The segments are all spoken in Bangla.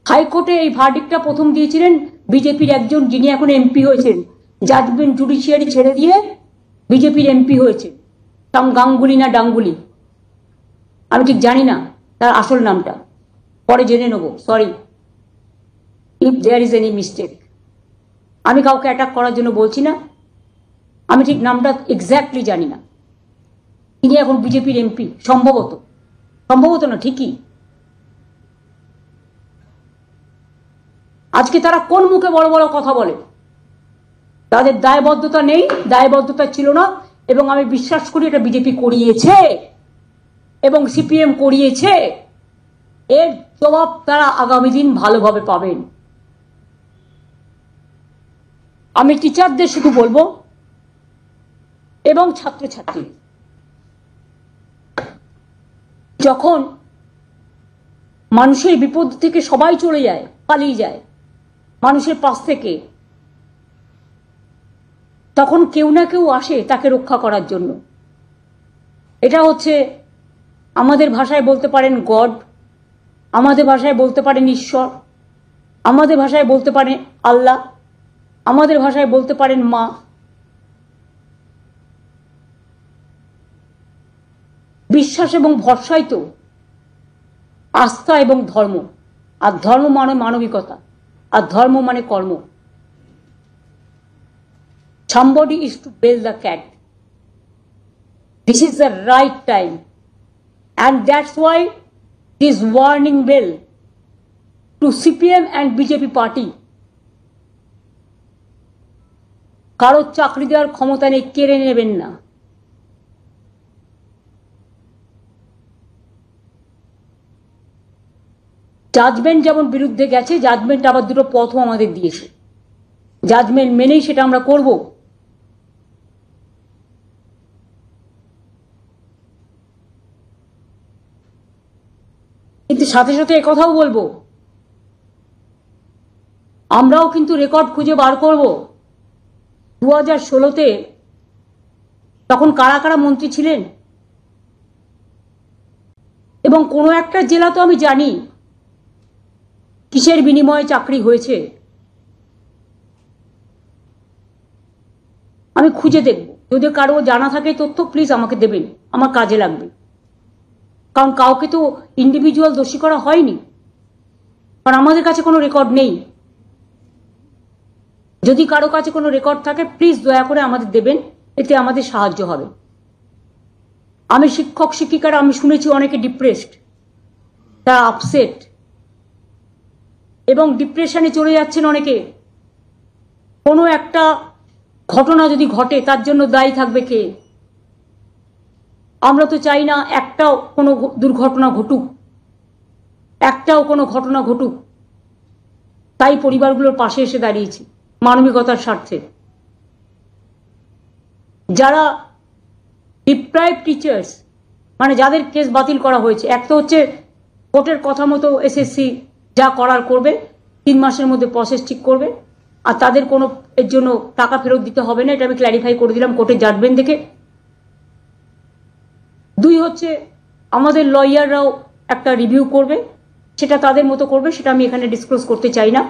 হাইকোর্টে এই ভার্ডিক্টটা প্রথম দিয়েছিলেন বিজেপির একজন, যিনি এখন এমপি হয়েছেন, জাজমেন্ট জুডিশিয়ারি ছেড়ে দিয়ে বিজেপির এমপি হয়েছে, গাঙ্গুলি না ডাঙ্গুলি, আমি ঠিক জানি না তার আসল নামটা, পরে জেনে নেব। Sorry if there is any mistake. আমি কাউকে অ্যাটাক করার জন্য বলছি না, আমি ঠিক নামটা এক্স্যাক্টলি জানি না। তিনি এখন বিজেপির এমপি, সম্ভবত, সম্ভবত না ঠিকই। আজকে তারা কোন মুখে বড় বড় কথা বলে? তাদের দায়বদ্ধতা নেই, দায়বদ্ধতা ছিল না, এবং আমি বিশ্বাস করি এটা বিজেপি করিয়েছে এবং সিপিএম করিয়েছে। এর জবাব তারা আগামী দিন ভালোভাবে পাবেন। আমি টিচারদের শুধু বলবো এবং ছাত্রছাত্রী, যখন মানুষের বিপদ থেকে সবাই চলে যায়, পালিয়ে যায় মানুষের পাশ থেকে, তখন কেউ না কেউ আসে তাকে রক্ষা করার জন্য। এটা হচ্ছে, আমাদের ভাষায় বলতে পারেন গড, আমাদের ভাষায় বলতে পারেন ঈশ্বর, আমাদের ভাষায় বলতে পারেন আল্লাহ, আমাদের ভাষায় বলতে পারেন মা। বিশ্বাস এবং ভরসাই তো আস্থা এবং ধর্ম, আর ধর্ম মানে মানবিকতা, আর ধর্ম মানে কর্ম। Somebody is to bail the cat. This is the right time, and that's why this warning bell to CPM and BJP party. কারো চাকরি দেওয়ার ক্ষমতা নেই, কেড়ে নেবেন না। জাজমেন্ট যেমন বিরুদ্ধে গেছে, জাজমেন্ট আবার দুটো পথও আমাদের দিয়েছে, জাজমেন্ট মেনেই সেটা আমরা করব। কিন্তু সাথে সাথে একথাও বলবো, আমরাও কিন্তু রেকর্ড খুঁজে বার করব 2016-তে তখন কারা কারা মন্ত্রী ছিলেন, এবং কোনো একটা জেলা তো আমি জানি কিসের বিনিময়ে চাকরি হয়েছে। আমি খুঁজে দেখব, যদি কারো জানা থাকে তথ্য প্লিজ আমাকে দেবেন, আমার কাজে লাগবে। কারণ কাউকে তো ইন্ডিভিজুয়াল দোষী করা হয়নি, কারণ আমাদের কাছে কোনো রেকর্ড নেই। যদি কারো কাছে কোনো রেকর্ড থাকে প্লিজ দয়া করে আমাদের দেবেন, এতে আমাদের সাহায্য হবে। আমি শিক্ষক শিক্ষিকারা, আমি শুনেছি অনেকে ডিপ্রেসড, তারা আপসেট এবং ডিপ্রেশনে চলে যাচ্ছেন অনেকে। কোনো একটা ঘটনা যদি ঘটে তার জন্য দায়ী থাকবে কে? আমরা তো চাই না একটাও কোনো দুর্ঘটনা ঘটুক, একটাও কোনো ঘটনা ঘটুক। তাই পরিবারগুলোর পাশে এসে দাঁড়িয়েছি মানবিকতার স্বার্থে। যারা ডিপ্রাইভ টিচার্স, মানে যাদের কেস বাতিল করা হয়েছে, এক তো হচ্ছে কোর্টের কথা মতো এসএসসি যা করার করবে, 3 মাসের মধ্যে প্রসেস ঠিক করবে, আর তাদের কোনো এর জন্য টাকা ফেরত দিতে হবে না, এটা আমি ক্ল্যারিফাই করে দিলাম কোর্টের জাজমেন্ট দেখে। 2 হচ্ছে আমাদের লয়াররাও একটা রিভিউ করবে, সেটা তাদের মতো করবে, সেটা আমি এখানে ডিসক্লোজ করতে চাই না,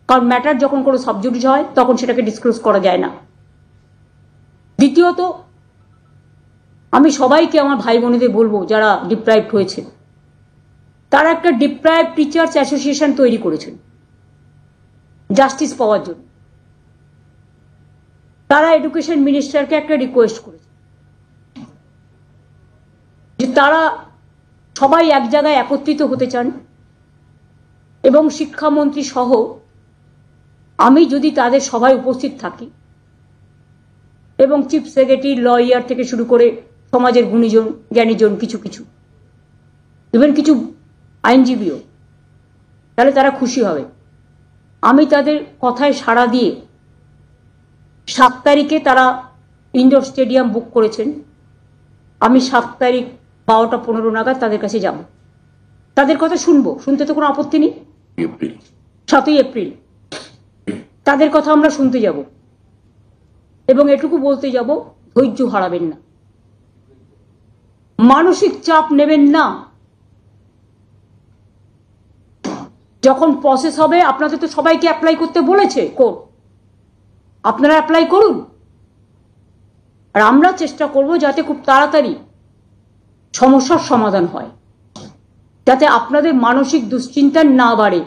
কারণ ম্যাটার যখন কোনো সাবজুডিস হয় তখন সেটাকে ডিসক্লোজ করা যায় না। দ্বিতীয়ত, আমি সবাইকে, আমার ভাই বোনেদের বলবো যারা ডিপ্রাইভড হয়েছে, তারা একটা ডিপ্রাইভড টিচার্স অ্যাসোসিয়েশন তৈরি করেছেন জাস্টিস পাওয়ার জন্য। তারা এডুকেশন মিনিস্টারকে একটা রিকোয়েস্ট করেছে যে তারা সবাই এক জায়গায় একত্রিত হতে চান, এবং শিক্ষামন্ত্রী সহ আমি যদি তাদের সভায় উপস্থিত থাকি, এবং চিফ সেক্রেটারি, লয়ার থেকে শুরু করে সমাজের গুণীজন জ্ঞানীজন, কিছু কিছু ইভেন কিছু আইনজীবীও, তাহলে তারা খুশি হবে। আমি তাদের কথায় সাড়া দিয়ে 7 তারিখে তারা ইনডোর স্টেডিয়াম বুক করেছেন। আমি 7 তারিখ 12টা 15 নাগাদ তাদের কাছে যাব, তাদের কথা শুনবো, শুনতে তো কোনো আপত্তি নেই। 7ই এপ্রিল তাদের কথা আমরা শুনতে যাব, এবং এটুকু বলতে যাব, ধৈর্য হারাবেন না, মানসিক চাপ নেবেন না। যখন প্রসেস হবে আপনাদের তো সবাইকে অ্যাপ্লাই করতে বলেছে কোর্ট, আপনারা অ্যাপ্লাই করুন। আর আমরা চেষ্টা করব যাতে খুব তাড়াতাড়ি সমস্যার সমাধান হয়, যাতে আপনাদের মানসিক দুশ্চিন্তা না বাড়ে।